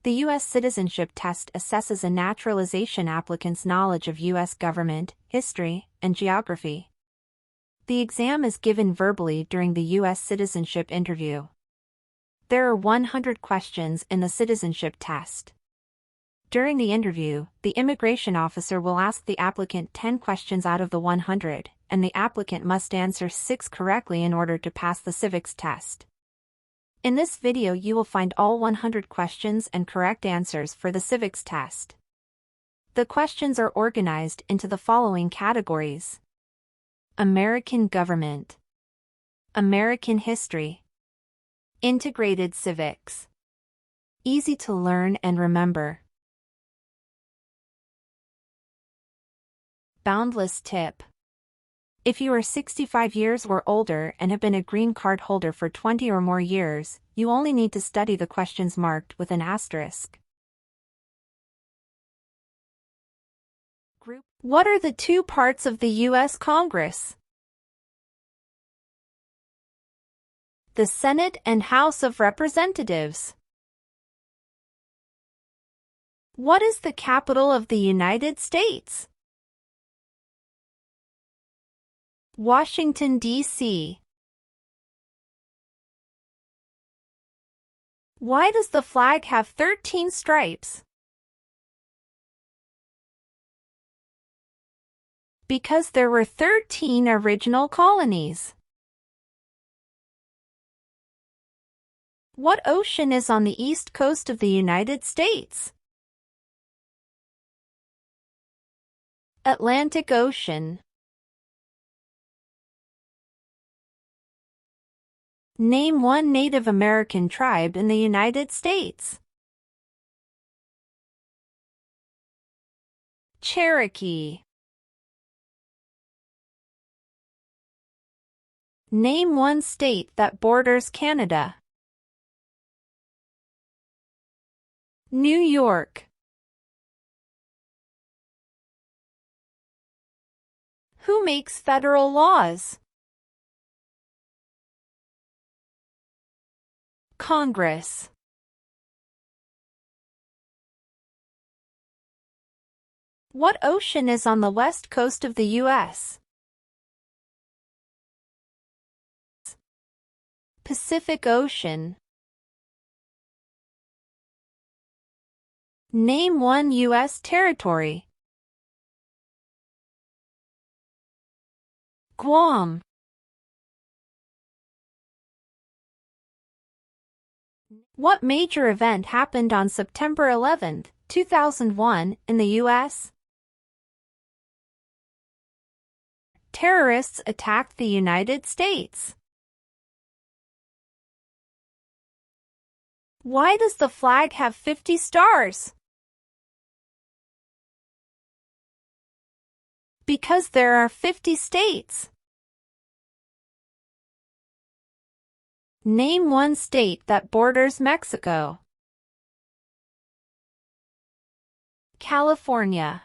The U.S. citizenship test assesses a naturalization applicant's knowledge of U.S. government, history, and geography. The exam is given verbally during the U.S. Citizenship Interview. There are 100 questions in the citizenship test. During the interview, the immigration officer will ask the applicant 10 questions out of the 100, and the applicant must answer 6 correctly in order to pass the civics test. In this video you will find all 100 questions and correct answers for the civics test. The questions are organized into the following categories: American government, American history, integrated civics, easy to learn and remember. Boundless tip. If you are 65 years or older and have been a green card holder for 20 or more years, you only need to study the questions marked with an asterisk. Group. What are the two parts of the U.S. Congress? The Senate and House of Representatives. What is the capital of the United States? Washington, D.C. Why does the flag have 13 stripes? Because there were 13 original colonies. What ocean is on the east coast of the United States? Atlantic Ocean. Name one Native American tribe in the United States. Cherokee. Name one state that borders Canada. New York. Who makes federal laws? Congress. What ocean is on the west coast of the U.S.? Pacific Ocean. Name one U.S. territory. Guam. What major event happened on September 11, 2001, in the U.S.? Terrorists attacked the United States. Why does the flag have 50 stars? Because there are 50 states. Name one state that borders Mexico. California.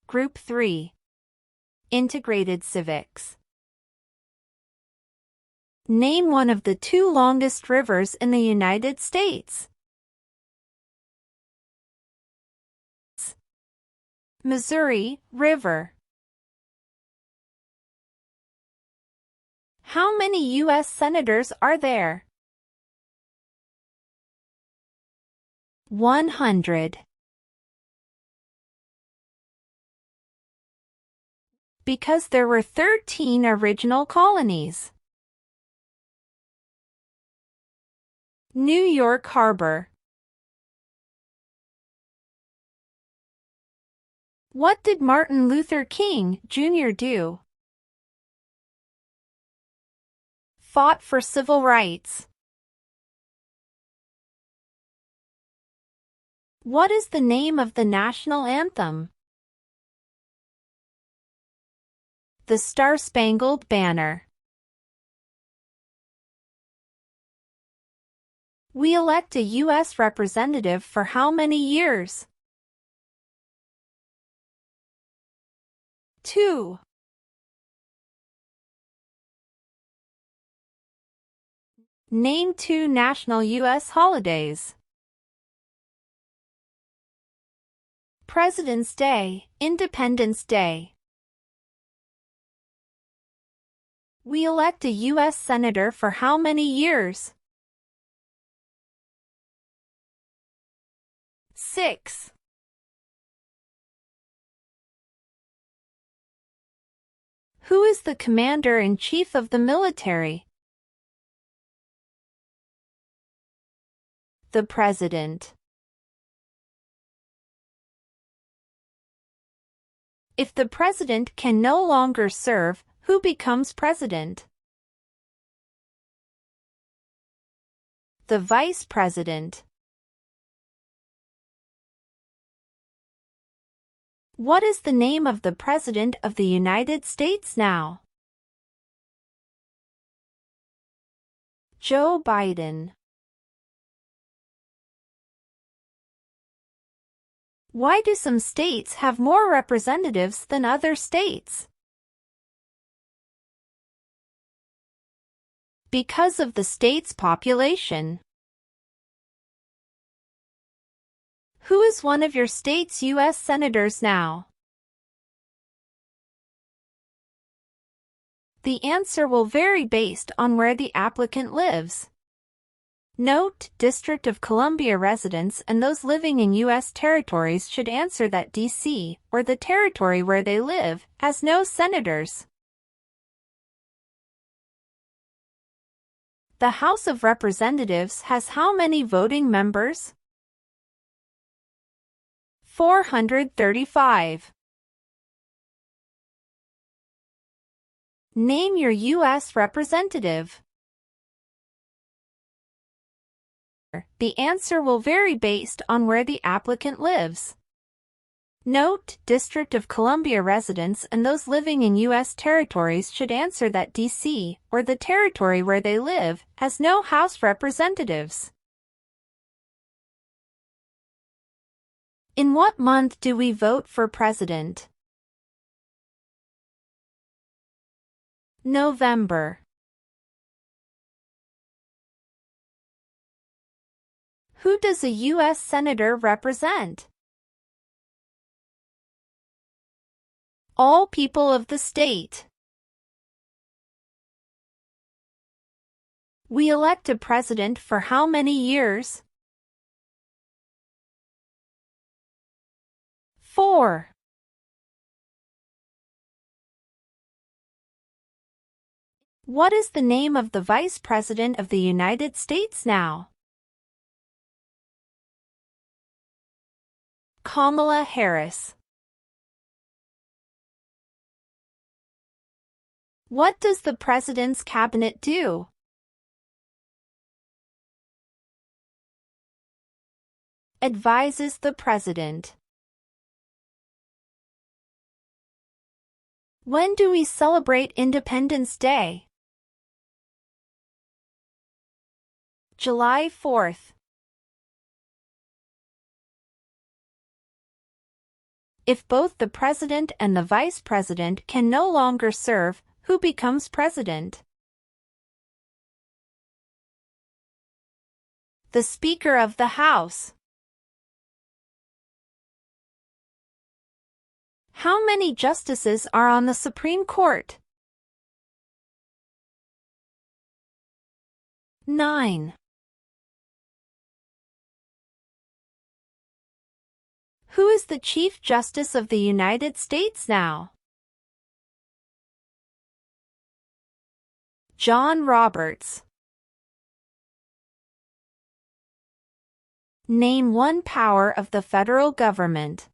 Group 3. Integrated civics. Name one of the 2 longest rivers in the United States. Missouri River. How many U.S. senators are there? 100. Because there were 13 original colonies. New York Harbor. What did Martin Luther King, Jr. do? Fought for civil rights. What is the name of the national anthem? The Star-Spangled Banner. We elect a U.S. representative for how many years? 2. Name 2 national U.S. holidays. President's Day, Independence Day. We elect a U.S. Senator for how many years? 6. Who is the Commander-in-Chief of the military? The President. If the President can no longer serve, who becomes President? The Vice President. What is the name of the President of the United States now? Joe Biden. Why do some states have more representatives than other states? Because of the state's population. Who is one of your state's U.S. senators now? The answer will vary based on where the applicant lives. Note: District of Columbia residents and those living in U.S. territories should answer that D.C., or the territory where they live, has no senators. The House of Representatives has how many voting members? 435. Name your U.S. representative. The answer will vary based on where the applicant lives. Note: District of Columbia residents and those living in U.S. territories should answer that D.C., or the territory where they live, has no House representatives. In what month do we vote for president? November. Who does a U.S. Senator represent? All people of the state. We elect a president for how many years? 4. What is the name of the Vice President of the United States now? Kamala Harris. What does the President's cabinet do? Advises the President. When do we celebrate Independence Day? July 4th. If both the President and the Vice President can no longer serve, who becomes President? The Speaker of the House. How many justices are on the Supreme Court? 9. Who is the Chief Justice of the United States now? John Roberts. Name one power of the federal government.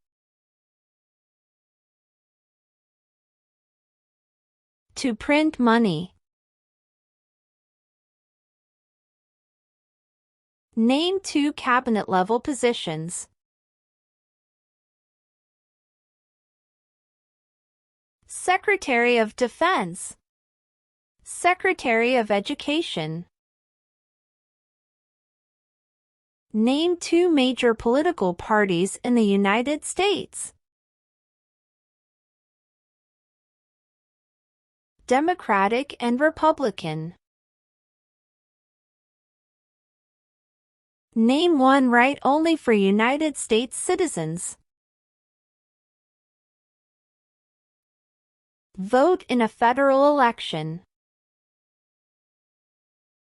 To print money. Name 2 cabinet-level positions. Secretary of Defense. Secretary of Education. Name 2 major political parties in the United States. Democratic and Republican. Name one right only for United States citizens. Vote in a federal election.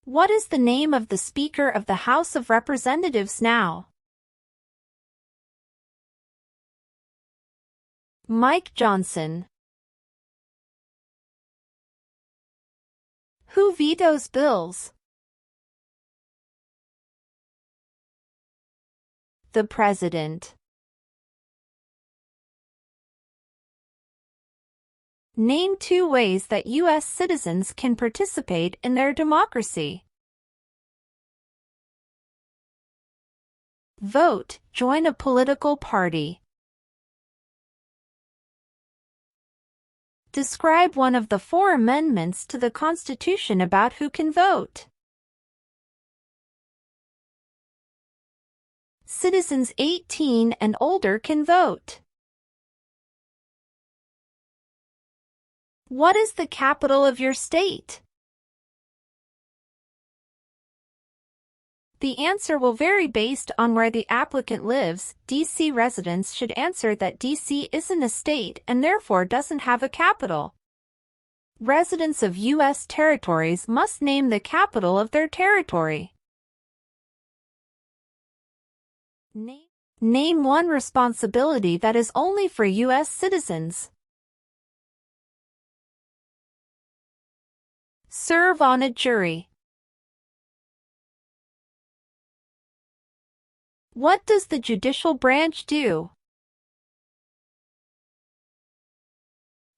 What is the name of the Speaker of the House of Representatives now? Mike Johnson. Who vetoes bills? The President. Name two ways that U.S. citizens can participate in their democracy. Vote, join a political party. Describe one of the 4 amendments to the Constitution about who can vote. Citizens 18 and older can vote. What is the capital of your state? The answer will vary based on where the applicant lives. D.C. residents should answer that D.C. isn't a state and therefore doesn't have a capital. Residents of U.S. territories must name the capital of their territory. Name one responsibility that is only for U.S. citizens. Serve on a jury. What does the judicial branch do?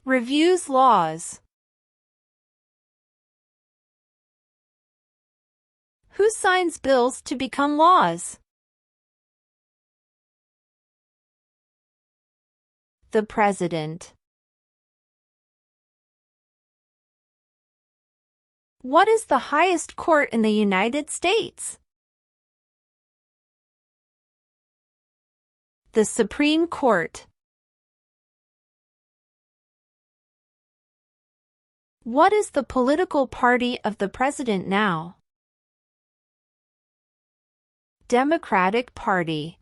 Reviews laws. Who signs bills to become laws? The President. What is the highest court in the United States? The Supreme Court. What is the political party of the President now? Democratic Party.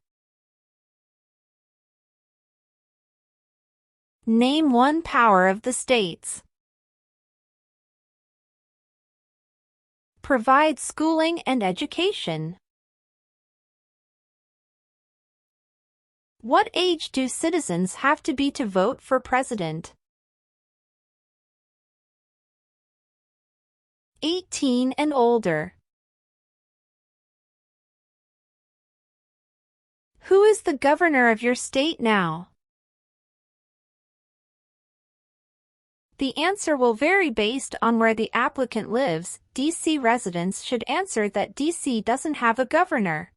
Name one power of the states. Provide schooling and education. What age do citizens have to be to vote for president? 18 and older. Who is the governor of your state now? The answer will vary based on where the applicant lives. D.C. residents should answer that D.C. doesn't have a governor.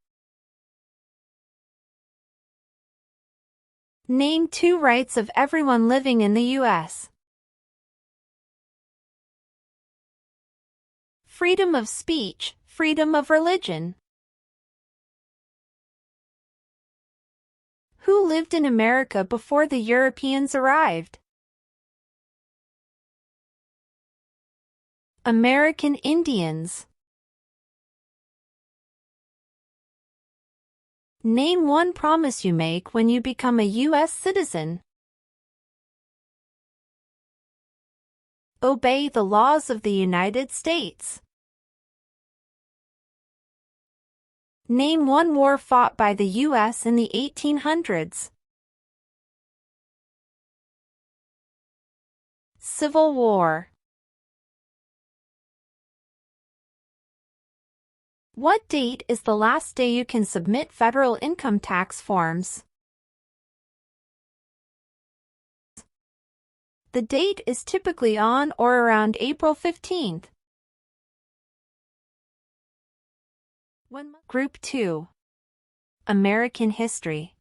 Name two rights of everyone living in the U.S. Freedom of speech, freedom of religion. Who lived in America before the Europeans arrived? American Indians. Name one promise you make when you become a U.S. citizen. Obey the laws of the United States. Name one war fought by the U.S. in the 1800s. Civil War. What date is the last day you can submit federal income tax forms? The date is typically on or around April 15th. Group 2. American History.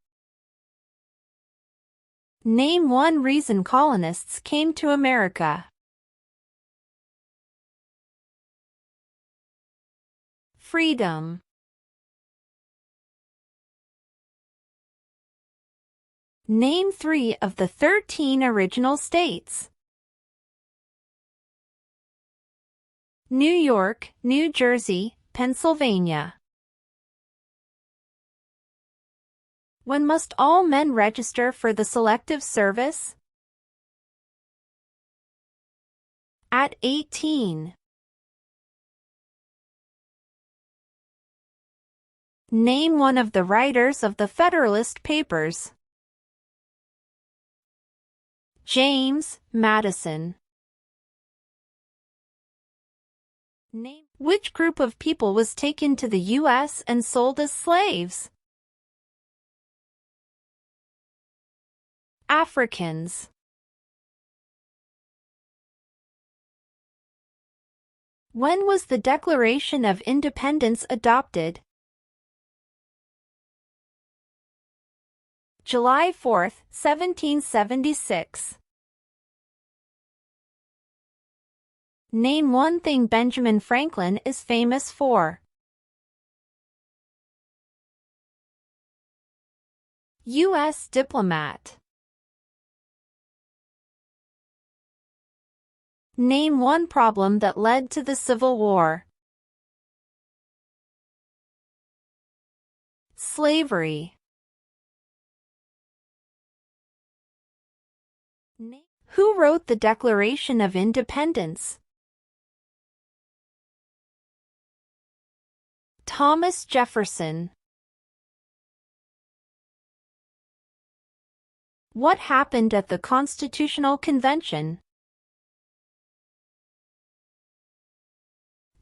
Name one reason colonists came to America. Freedom. Name 3 of the 13 original states. New York, New Jersey, Pennsylvania. When must all men register for the Selective Service? At 18. Name one of the writers of the Federalist Papers. James Madison. Name which group of people was taken to the U.S. and sold as slaves? Africans. When was the Declaration of Independence adopted? July 4, 1776. Name one thing Benjamin Franklin is famous for. U.S. diplomat. Name one problem that led to the Civil War. Slavery. Who wrote the Declaration of Independence? Thomas Jefferson. What happened at the Constitutional Convention?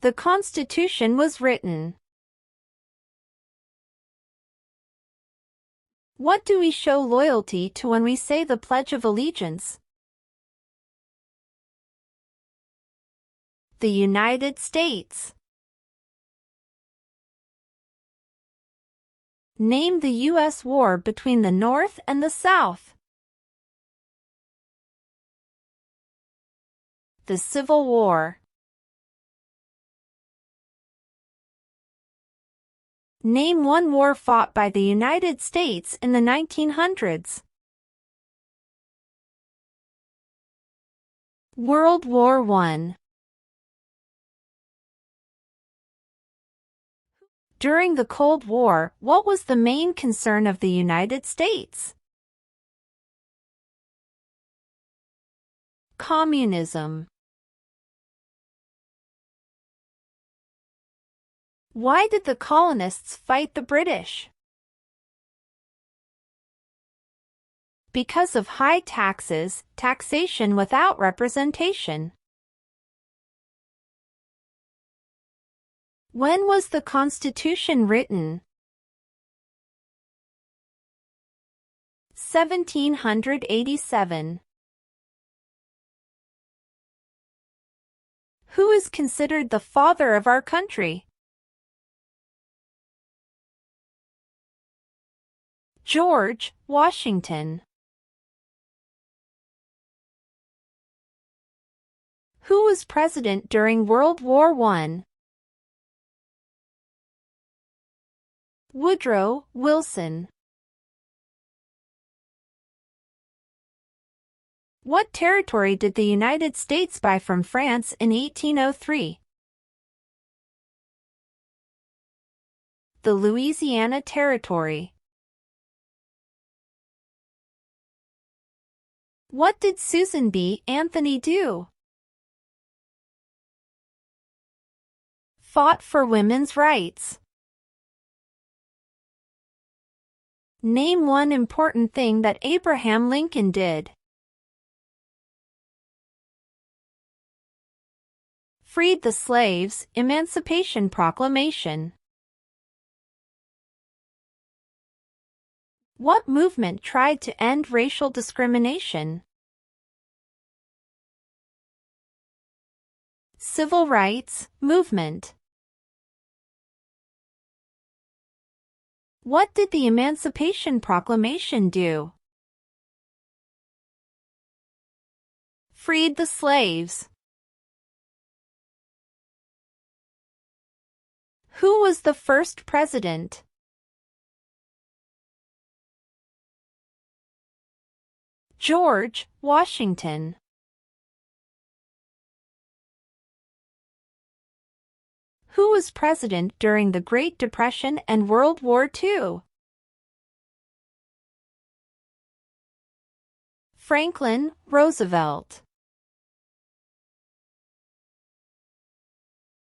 The Constitution was written. What do we show loyalty to when we say the Pledge of Allegiance? The United States. Name the U.S. war between the North and the South. The Civil War. Name one war fought by the United States in the 1900s. World War I. During the Cold War, what was the main concern of the United States? Communism. Why did the colonists fight the British? Because of high taxes, taxation without representation. When was the Constitution written? 1787. Who is considered the father of our country? George Washington. Who was president during World War I? Woodrow Wilson. What territory did the United States buy from France in 1803? The Louisiana Territory. What did Susan B. Anthony do? Fought for women's rights. Name one important thing that Abraham Lincoln did. Freed the slaves, Emancipation Proclamation. What movement tried to end racial discrimination? Civil Rights Movement. What did the Emancipation Proclamation do? Freed the slaves. Who was the first president? George Washington. Who was president during the Great Depression and World War II? Franklin Roosevelt.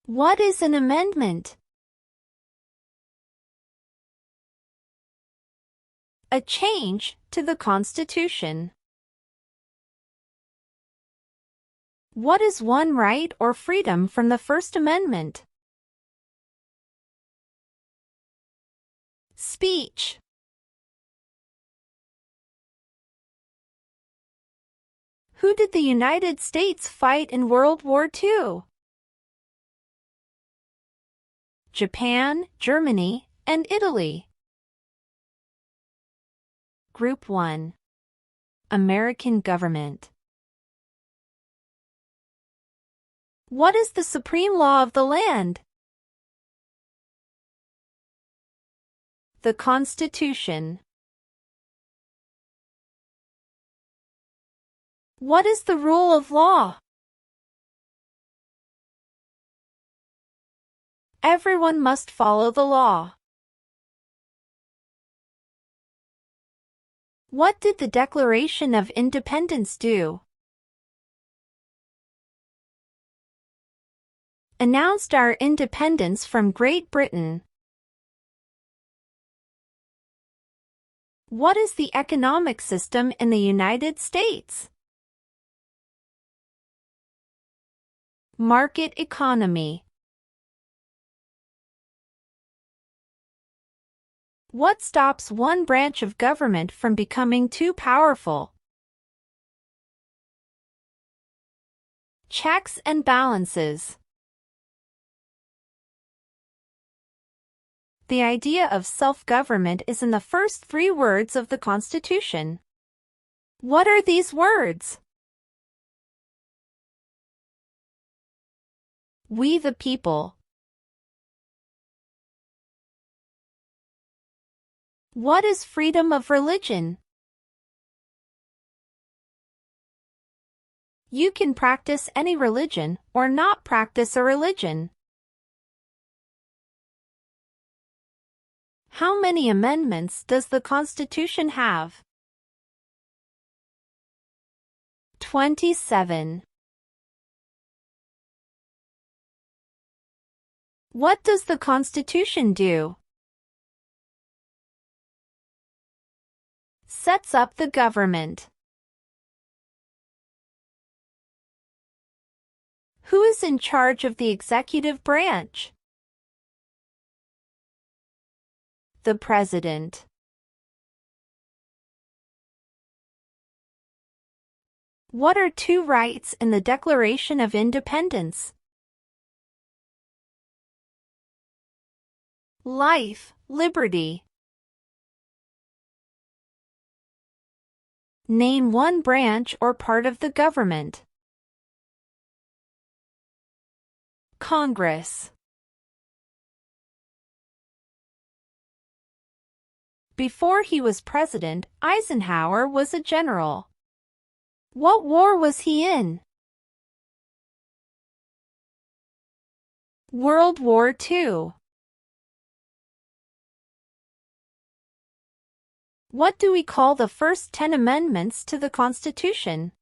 What is an amendment? A change to the Constitution. What is one right or freedom from the First Amendment? Speech. Who did the United States fight in World War II? Japan, Germany, and Italy. Group 1. American government. What is the supreme law of the land? The Constitution. What is the rule of law? Everyone must follow the law. What did the Declaration of Independence do? Announced our independence from Great Britain. What is the economic system in the United States? Market economy. What stops one branch of government from becoming too powerful? Checks and balances. The idea of self-government is in the first 3 words of the Constitution. What are these words? We the people. What is freedom of religion? You can practice any religion or not practice a religion. How many amendments does the Constitution have? 27. What does the Constitution do? Sets up the government. Who is in charge of the executive branch? The President. What are 2 rights in the Declaration of Independence? Life, liberty. Name one branch or part of the government. Congress. Before he was president, Eisenhower was a general. What war was he in? World War II. What do we call the first 10 amendments to the Constitution?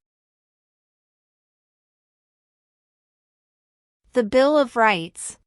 The Bill of Rights.